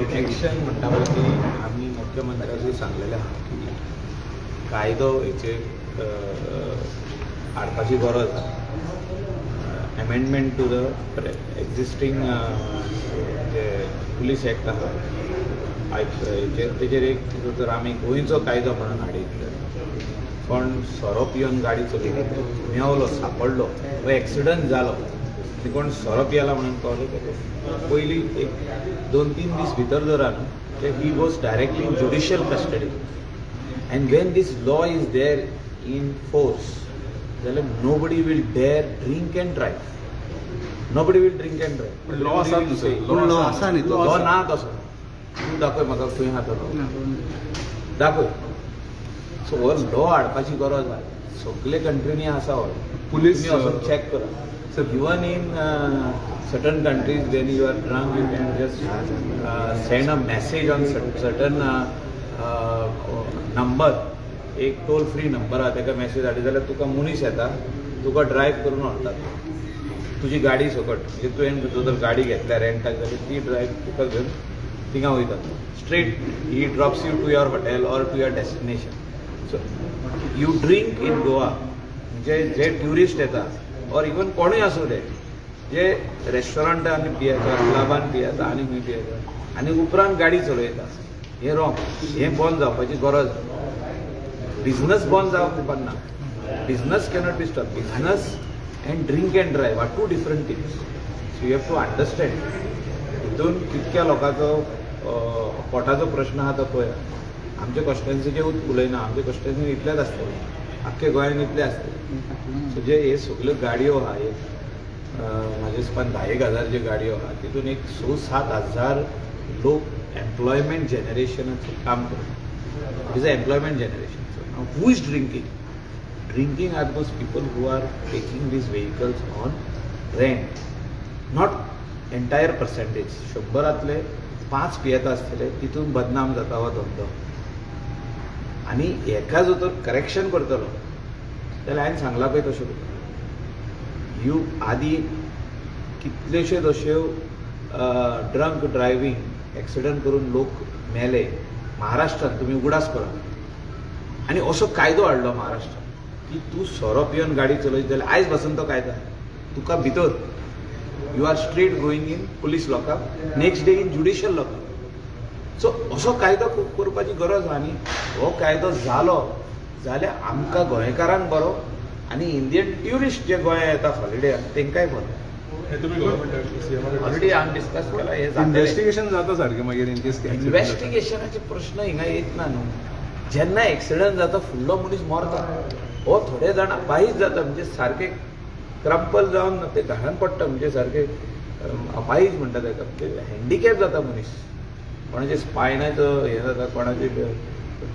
Action म्हणटा पळय ती आमी मुख्यमंत्र्याक सांगलेलें आहा की कायदो हेचे हाडपाची गरज आहा. एमेंडमेंट टू द एक्झिस्टींग जे पुलीस एक्ट आहा तेजेर एक तर आमी गोंयचो कायदो म्हणून हाडितले. पण सोरो पिवन गाडी चलयली मेवलो सांपडलो वो एक्सिडंट जालो आनी कोण सोरो पियेला म्हणून कळ्ळें पयलीं एक 2-3 दीस भितर जर now he was directly in judicial custody and when this law is there in force जाल्यार nobody will dare drink and drive. Nobody will drink and drive. Law आसा न्ही तो. लॉ ना तसो. तूं दाखय म्हाका खंय आहा तो दाखय. सो हो लॉ हाडपाची गरज आहा. सगळे कंट्रीनी आसा हो. पुलीस वचून चॅक करा. So even in certain countries, when you are drunk, you can just send a message on certain number. एक टोल फ्री नंबर आहा ताका मॅसेज धाडली जाल्यार तुका मनीस येता तुका ड्रायव्ह करून व्हरतात तुजी गाडी सकट. म्हणजे तुवें जर गाडी घेतल्या रेंटाक जाल्यार ती ड्रायव्ह तुका घेवन थिंगा वयतात straight. He drops you to your hotel or to your destination. So you drink in Goa म्हणजे जे ट्युरिस्ट येतात और इवन कोणूय आसूं दे जे रेस्टॉरंटांनी पियेता क्लबान पियेता आनी खंय पियेता आनी उपरांत गाडी चलयता हें रॉंग. हें बंद जावपाची गरज. बिझनस बंद जावप उपकारना. Business cannot be stop. Business and drink and drive are 2 different things. So you have to understand. हितून कितक्या लोकांचो पोटाचो प्रश्न आहा तो पळया. आमचे कॉन्स्टिट्युएन्सीचे उलयना. आमचे कॉन्स्टिट्युएन्सीन इतलेच आसतले. आख्खे गोंयान इतले आसतले. सो जे हे सगल्यो गाडयो आहा एक म्हाजे हिसपान 10,000 ज्यो गाडयो आहा तितून एक 6-7 हजार लोक एम्प्लॉयमेंट जनरेशनाचें काम करतात. It is a employment generation. Who is drinking? Drinking are those people who are taking these vehicles on rent. Not entire percentage. 100रांतले 5 पियेता आसतले तितून बदनाम जाता हो धंदो. आनी हेका जो तर करेक्शन करतलो जाल्यार हांवें सांगलां पळय तशें यू आदी कितलेशेच अश्यो ड्रंक ड्रायव्हींग एक्सिडंट करून लोक मेले महाराष्ट्रांत. तुमी उगडास करा. आनी असो कायदो हाडलो महाराष्ट्रांत की तूं सोरो पिवन गाडी चलयत जाल्यार आयज पासून तो कायदा तुका भितर you are straight going in police lockup next day in judicial lockup. So असो कायदो करपाची गरज आहा. आनी हो कायदो जालो जाल्यार आमकां गोंयकारांक बरो आनी इंडियन ट्युरिस्ट जे गोंया येता हॉलिडेक तेंकाय बरो. ऑलरेडी हांवें डिस्कस केला. हे इन्व्हेस्टिगेशन जाता सारकें मागीर इन केस इन्व्हेस्टिगेशनाचे प्रश्न हिंगा येत ना न्हू. जेन्ना एक्सिडंट जाता फुडलो मनीस मरता हो थोडे जाणां बाईच जाता म्हणजे सारके क्रम्पल जावन ते घालान पडटा म्हणजे सारके अपाहीज म्हणटा ताका. हँडिकॅप जाता मनीस. कोणाचे स्पायनाचो हें जाता कोणाचे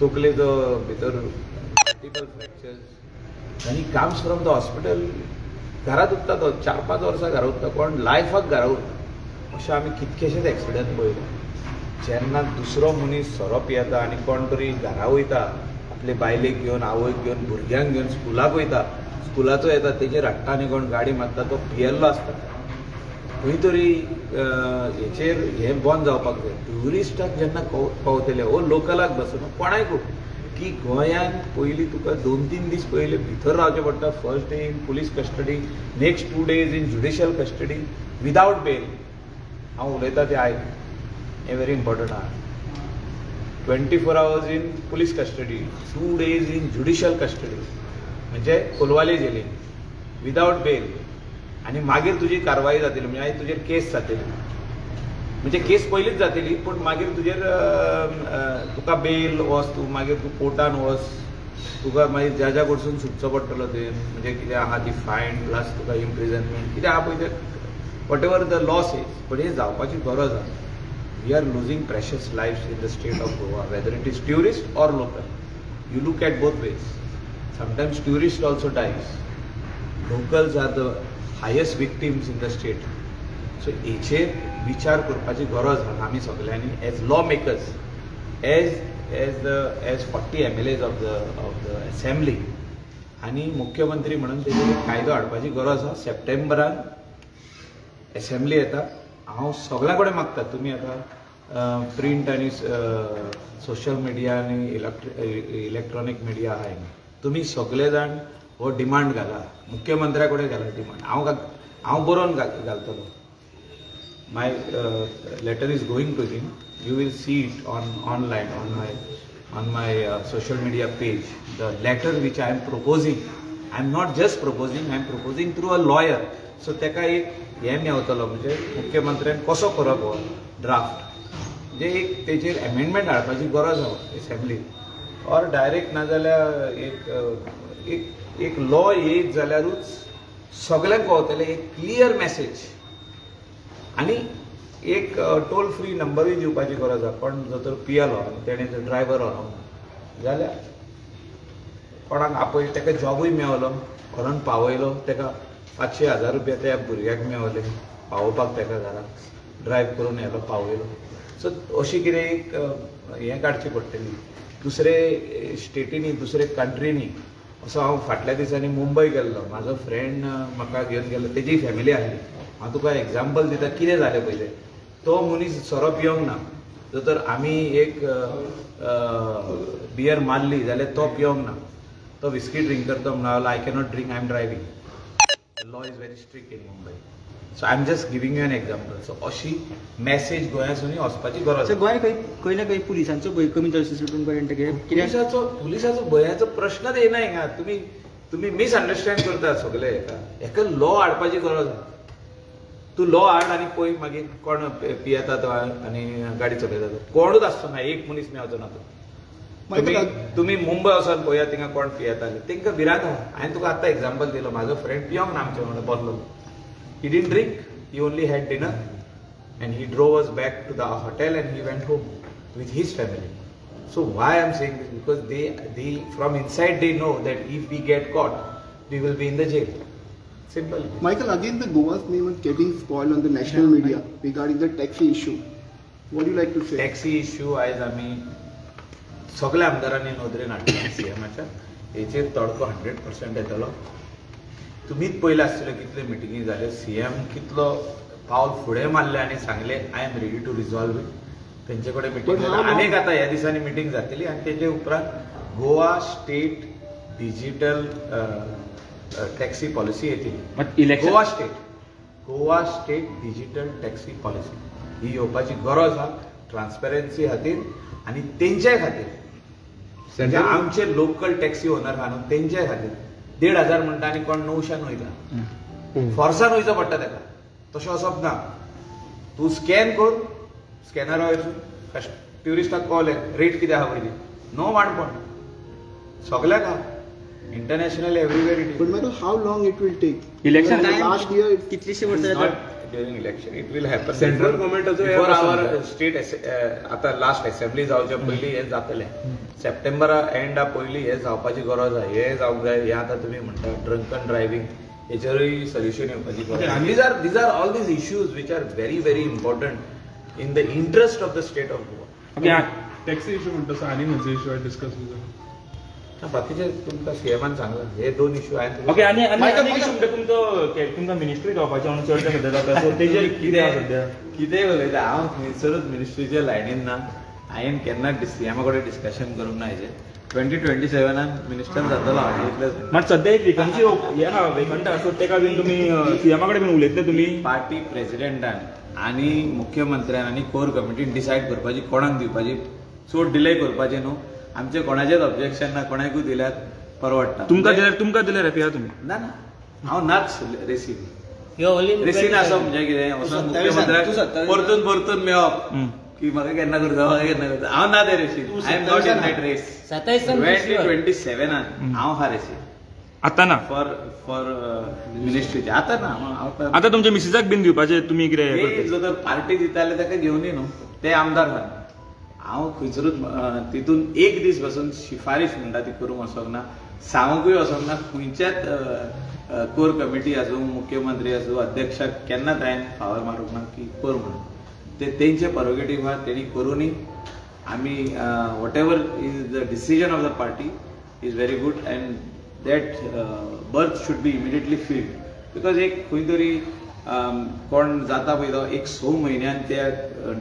तकलेचो भितर मल्टिपल फ्रॅक्चर्स आनी कम्स फ्रॉम द हॉस्पिटल घरांत उरता तो 4-5 वर्सां घरा उरता. कोण लायफाक घरा उरता. अशें आमी कितकेशेच एक्सिडंट पळयले. जेन्ना दुसरो मनीस सोरो पियेता आनी कोण तरी घरा वयता आपले बायलेक घेवन आवयक घेवन भुरग्यांक घेवन स्कुलाक वयता स्कुलाचो येता तेजेर हाडटा आनी कोण गाडी मारता तो पियेल्लो आसता. खंय तरी हेचेर हें बंद जावपाक जाय. ट्युरिस्टाक जेन्ना पावतले वो लोकलाक बसून कोणायकूय की गोंयांत पयलीं तुका 2-3 दीस पयले भितर रावचें पडटा. First day in police custody next 2 days in judicial custody without bail. हांव उलयतां तें आयक. हें व्हेरी इम्पॉर्टंट आहा. 24 hours in police custody 2 days in judicial custody म्हणजे कोलवाले जेलीन विदावट बेल. आनी मागीर तुजी कारवाई जातली म्हणजे आयज तुजेर केस जातली. म्हणजे केस पयलींच जातली पूण मागीर तुजेर तुका बेल वच तूं मागीर तूं कोर्टान वच तुका मागीर जजा कडसून सुटचो पडटलो ते म्हणजे कितें आहा ती फायन प्लस तुका इम्प्रिजनमेंट कितें आहा पळय तें whatever the law says. But हे जावपाची गरज आहा. We are losing precious lives in the state of Goa whether it is tourist or local. You look at both ways. Sometimes tourist also dies. Locals are the highest victims in the state. So हेचेर विचार करपाची गरज आहा आमी सगळ्यांनी as law makers as 40 MLAs of the assembly आनी मुख्यमंत्री म्हणून तेजेर कायदो हाडपाची गरज आहा. सप्टेंबरान असेंब्ली येता. हांव सगळ्यां कडेन मागता तुमी आतां प्रिंट आणि सोशल मिडिया आणि इलेक्ट्रॉनिक मिडिया आहे तुम्ही सगळे जाण हो डिमांड घाला मुख्यमंत्र्या कडेन घाला डिमांड हांव बरोवन घालतलो my letter is going to him you will see it online on my social media page, the letter which I am proposing. I am not just proposing, I am proposing through a lawyer. So तेका एक हे मेवतलो म्हणजे मुख्यमंत्र्यान कसो करप हो draft म्हणजे एक तेजेर अमेंडमेंट हाडपाची गरज आहा असेंब्लीत और डायरेक्ट नाजाल्यार एक लॉ येत जाल्यारूच सगळ्यांक कळटलें एक क्लियर मेसेज आनी एक टोल फ्री नंबरूय दिवपाची गरज आहा पण जो तर पियलो आनी तेणें जर ड्रायव्हर व्हरोंक जाल्यार कोणाक आपय तेका जॉबूय मेळलो व्हरोन पावयलो तेका 500,000 रुपया त्या भुरग्याक मेळले पावोवपाक तेका घराक ड्रायव्ह करून येयलो पावयलो सो अशी कितें एक हें काडची पडटली दुसरे स्टेटींनी दुसरे कंट्रीनी असो हांव फाटल्या दिसांनी मुंबय गेल्लो म्हाजो फ्रेंड म्हाका घेवन गेल्लो तेजी फॅमिली आसली हांव तुका एग्जाम्पल दिता कितें जालें पयलें तो मनीस सोरो पिवंक ना जर तर आमी एक बियर मारली जाल्यार तो पिवंक ना तो विस्की ड्रिंक करता म्हणून I cannot drink I am driving law is very strict in Mumbai so I am just giving you an example so अशी मेसेज गोंयासूनय वचपाची गरज सो गोंय खंय ना खंय पुलिसांचो भंय कमी जावचो सुटून पर्यंत पुलिसाचो भयाचो प्रश्नच येना हिंगा तुम्ही मिसअंडरस्टँड करतात सगळे हेका लॉ हाडपाची गरज आहा तूं लॉ हाड आनी पळय मागीर कोण पियेता तो आनी गाडी चलयता तो कोणूच आसचो ना एक मनीस मेळचो ना तो तुम्ही मुंबय वचोन पळयात थिंगा कोण पियेताले तांकां भिरांत आहा हांवें तुका आतां एग्जाम्पल दिलो म्हाजो फ्रेंड पियोंक ना आमचे वांगडा बसलो he didn't drink he only had dinner and he drove us back to the hotel and he went home with his family. So why I am saying this? Because they from inside they know that if we get caught, we will be in the jail. Simple. Michael, again the Goa's name is getting spoiled on the national media regarding the taxi issue. What do you like to say? Taxi issue आयज आमी सगळ्या आमदारांनी नोंदरेन हाडला सीएमाच्या हेचेर तडको 100% येतलो तुमीच पयले आसतले कितले मिटिंगी जाले सीएम कितलो पावल फुडें मारले आनी सांगले I am ready to resolve it तेंचे कडेन मिटींग जाता आनीक आतां ह्या दिसांनी मिटींग जातली आनी तेजे उपरांत Goa state digital taxi policy येतली Goa state digital taxi policy ही येवपाची गरज आहा ट्रान्सपरन्सी खातीर आनी तेंचे खातीर म्हणजे आमचे लोकल टॅक्सी ओनर आहा न्हू तेंचे खातीर 1,500 म्हणटा आनी कोण 900 वयता फोर्सान वयचो पडटा तेका तशें वचप ना तूं स्कॅन कर स्कॅनरा वयसून ट्युरिस्टाक कळलें रेट कितें आहा पयली नो वाणपण सगळ्याक आहा international everywhere it But matter how long it will take. Election Last year it कितलीशी वर्सां not during election it will happen central गव्हर्नमेंटाचो बिफोर आवर स्टेट आतां लास्ट असेंब्ली जावच्या पयलीं हें जातलें सप्टेंबरा एंडा पयलीं हें जावपाची गरज आहा हें जावंक जाय हें आतां तुमी म्हणटा ड्रंकन ड्रायव्हिंग हेचेरूय सोल्युशन येवपाची गरज आहा these are all these issues which are very important in the interest of the state of Goa. Taxi issue म्हणटा सो आनी खंयचो इश्यू आय डिस्कस विथ बाकीचे तुमकां सीएमान सांगला हे 2 इश्यू आहेत ओके आनी तुमकां मिनिस्ट्री जावपाचें म्हणून चर्चा सद्या जाता सो तेजेर कितें आहा सद्या कितें उलयता हांव खंयसरूच मिनिस्ट्रीच्या लायनीन ना हांवें केन्ना सीएमा कडेन डिस्कशन करूंक ना हेजें 2027 मिनिस्टर जातलो हांव इतलेंच मात सद्या एक वेकन्सी हे आहा वेकंट आहा सो तेका बीन तुमी सीएमा कडेन बीन उलयतले तुमी पार्टी प्रेसिडेंटान आनी मुख्यमंत्र्यान आनी कोर कमिटीन डिसायड करपाची कोणाक दिवपाची चड डिले करपाचें न्हू आमचे कोणाचेच ऑब्जेक्शन ना कोणाकूय दिल्यार परवडटा तुमकां दिल्यार हॅपी आहा तुमी ना हांव नाच रेसीन रेसीन आसप म्हणजे कितें वचून मुख्यमंत्र्याक परतून मेळप की म्हाका केन्ना करता हांव ना ते रेसीन I am not in that race 2027 हांव हा रेसीन आतां ना फॉर मिनिस्ट्रीचे आतां ना आतां तुमच्या मिसिसाक बीन दिवपाचें तुमी कितें जो तर पार्टी दिताले ताका घेवन न्हू ते आमदार जाले हांव खंयसरूच तितून एक दीस बसून शिफारीश म्हणटा ती करूंक वचोंक ना सांगूंकूय वचोंक ना खंयच्याच कोर कमिटी आसूं मुख्यमंत्री आसूं अध्यक्षाक केन्नाच हांवें फावर मारूंक ना की कर म्हणून ते तेंचे प्रोगेटीव आहा तेणी करूनी आमी what ever is the decision of the party is very good and that birth should be immediately field because एक खंय तरी कोण जाता पळय तो एक 6 म्हयन्यान त्या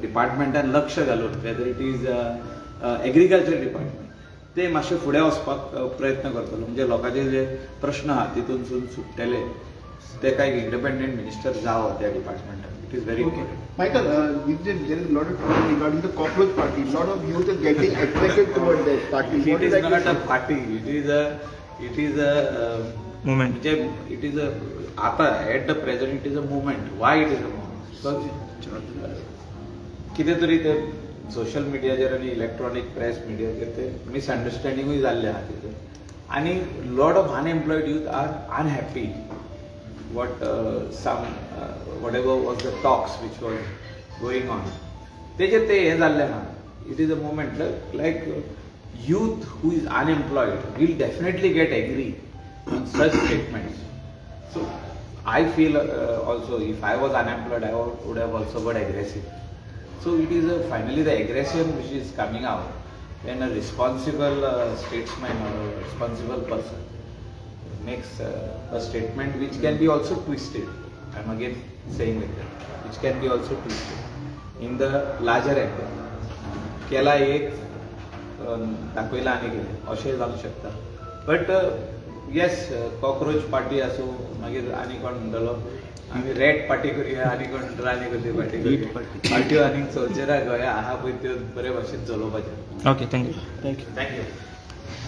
डिपार्टमेंटान लक्ष घालून weather it is agriculture department ते मातशे फुडें वचपाक प्रयत्न करतलो म्हणजे लोकांचे जे प्रश्न आहा तितूनसून सुट्टेले तेका एक इंडिपेंडंट मिनिस्टर जावं त्या डिपार्टमेंटान it is very important. Michael, there is a lot of talk regarding the cockroach party. A lot of youth are getting attracted towards that party. It What do is you like not to a say? party. It is a Movement. म्हणजे it is a आता at the present it is a movement. Why it is a movement? Because कितें तरी ते social मिडियाचेर आनी electronic press मिडियाचेर ते मिसअंडरस्टँडिंगूय जाल्ले आहा तितून आनी lot of unemployed youth are unhappy what whatever was the talks which was going on तेजेर ते हे जाल्ले आहा. It is a moment like youth who is unemployed will definitely get angry on such statements. So I feel also if I was unemployed I would have also got aggressive. So it is finally the aggression which is coming out when a responsible statesman or a responsible person makes a statement which can be also twisted. I'm again saying like that, which can be also twisted in the larger angle. केला एक दाखयला आनी कितें अशें जावंक शकता. But yes cockroach party आसूं मागीर आनी कोण म्हणटलो आमी रेड पार्टी करुया आनी कोण म्हणटलो आनी कसली पार्टी करुया. पार्ट्यो आनीक चलच्यो ना गोंया आहा पळय त्यो बरे भाशेन चलोवपाच्यो. Okay thank you. थँक्यू.